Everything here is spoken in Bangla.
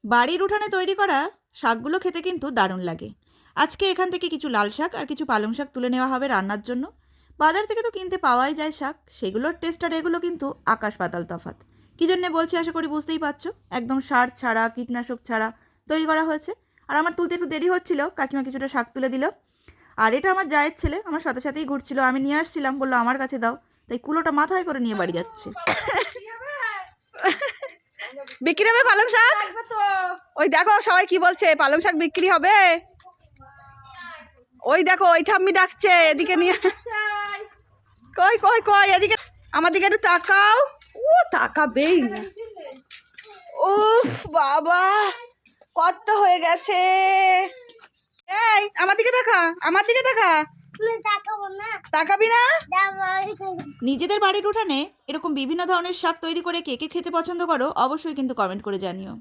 বাড়ির উঠানে তৈরি করা শাকগুলো খেতে কিন্তু দারুণ লাগে। আজকে এখান থেকে কিছু লাল শাক আর কিছু পালং শাক তুলে নেওয়া হবে রান্নার জন্য। বাজার থেকে তো কিনতে পাওয়াই যায় শাক, সেগুলোর টেস্ট আর এগুলো কিন্তু আকাশ পাতাল তফাৎ। কী জন্যে বলছি আশা করি বুঝতেই পারছো, একদম সার ছাড়া কীটনাশক ছাড়া তৈরি করা হয়েছে। আর আমার তুলতে একটু দেরি হচ্ছিল, কাকিমা কিছুটা শাক তুলে দিল। আর এটা আমার জায়ের ছেলে আমার সাথে সাথেই ঘুরছিল, আমি নিয়ে আসছিলাম, বললো আমার কাছে দাও, তাই কুলোটা মাথায় করে নিয়ে বাড়ি যাচ্ছে। বিক্রি হবে পালং শাক? ওই দেখো সবাই কি বলছে, পালং শাক বিক্রি হবে। ওই দেখো ওই ঠাম্মি ডাকছে, এদিকে নিয়ে। কই কই কই এদিকে আমার দিকে একটু তাকাও। ও তাকাবেই না। ও বাবা কত হয়ে গেছে। এই আমার দিকে তাকা, আমার দিকে তাকা। তাকাবি না? নিজেদের বাড়ির উঠানে এরকম বিভিন্ন ধরনের শাক তৈরি করে কে কে খেতে পছন্দ করো অবশ্যই কিন্তু কমেন্ট করে জানিও।